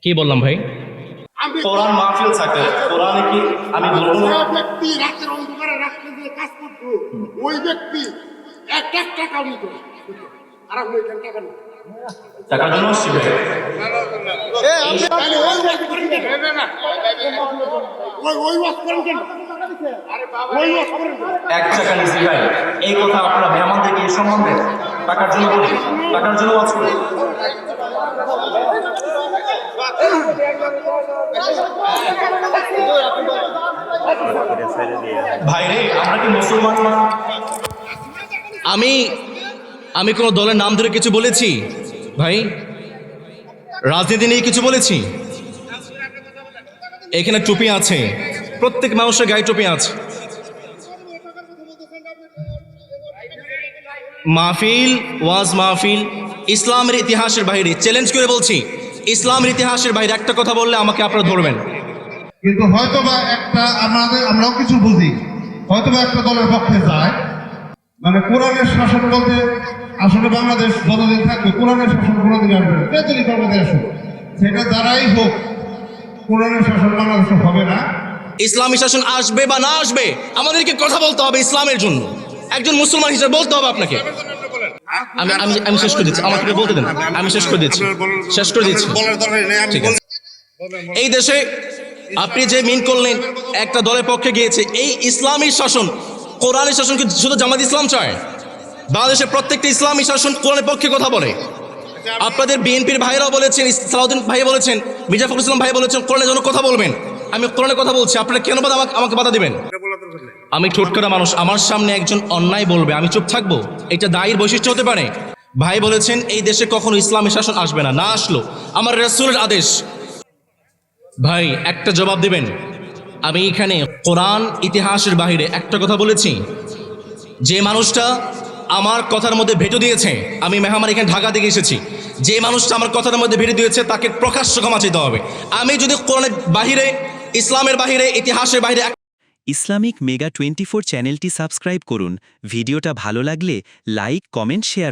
কি বললাম ভাই? আমি কোরআন মাহফিল থাকে, কোরআনে কি আমি বলবো না? যে ব্যক্তি রাতের অন্ধকারে রাত্রে দিয়ে কাজ করতো ওই ব্যক্তি এক টাকা নিত আর আপনি এখানে টাকা নিত টাকার জন্য আসছি ভাই। তাহলে ওই ওয়াজ করেন কেন? ওই ওয়াজ করেন কেন? ওই ওয়াজ করেন কেন? 1 টাকা নিছি ভাই, এই কথা আপনারা মেহমানদেরকে এই সম্বন্ধে টাকার জন্য বলি, টাকার জন্য ওয়াজ করি। ভাই রে, আমরা কি মুসলমান না? আমি আমি কোনো দলের নাম ধরে কিছু বলেছি ভাই? রাজনীতি নিয়ে কিছু বলেছি? এখানে টুপি আছে, প্রত্যেক মানুষের গায়ে টুপি আছে। মাহফিল ওয়াজ মাহফিল ইসলামের ইতিহাসের বাইরে, চ্যালেঞ্জ করে বলছি, ইসলামের ইতিহাসের বাইরে একটা কথা বললে আমাকে আপনারা ধরবেন। কিন্তু হয়তোবা আমরাও কিছু বুঝি, হয়তোবা একটা দলের পক্ষে যায়, মানে কোরআনের শাসন বলতে আসলে বাংলাদেশ যতদিন থাকবে কোরআনের শাসন কোনোদিন আসবে না, যতদিন ক্ষমতায় আসুক সেটা দ্বারাই হোক কোরআনের শাসন বাংলাদেশে হবে না। ইসলামী শাসন আসবে বা না আসবে, আমাদেরকে কথা বলতে হবে ইসলামের জন্য। একজন মুসলমান হিসেবে বলতে হবে আপনাকে। আমি আমি আমি শেষ করে দিচ্ছি, আমাকে বলতে দেন, আমি শেষ করে দিচ্ছি। ঠিক আছে। এই দেশে আপনি যে মিন করলেন একটা দলের পক্ষে গিয়েছে, এই ইসলামী শাসন কোরআনের শাসনকে শুধু জামাত ইসলাম চায়? বাংলাদেশের প্রত্যেকটা ইসলামী শাসন কোরআনের পক্ষে কথা বলে। আপনাদের বিএনপির ভাইরাও বলেছেন, সালাউদ্দিন ভাই বলেছেন, মির্জা ফখরুল ইসলাম ভাই বলেছেন কোরআনের জন্য কথা বলবেন। আমি কোরআনের কথা বলছি, আপনারা কেন আমাকে বাধা দিবেন? আমি ঠোঁটকাটা মানুষ, আমার সামনে একজন অন্যায় বলবে আমি চুপ থাকবো? এটা দায়ের বৈশিষ্ট্য হতে পারে? ভাই বলেছেন এই দেশে কখনো ইসলামী শাসন আসবে না, না আসলো, আমার রাসূলের আদেশ। ভাই একটা জবাব দিবেন। আমি এখানে কোরআন ইতিহাসের বাইরে একটা কথা বলেছি? যে মানুষটা আমার কথার মধ্যে ভেটো দিয়েছে, আমি মেহমান এখানে ঢাকা থেকে এসেছি, যে মানুষটা আমার কথার মধ্যে ভেটো দিয়েছে তাকে প্রকাশ্য ক্ষমা চাইতে হবে। আমি যদি কোরআনের বাহিরে, ইসলামের বাহিরে, ইতিহাসের বাহিরে ইসলামিক মেগা 24 চ্যানেলটি সাবস্ক্রাইব করুন। ভিডিওটা ভালো লাগলে লাইক, কমেন্ট, শেয়ার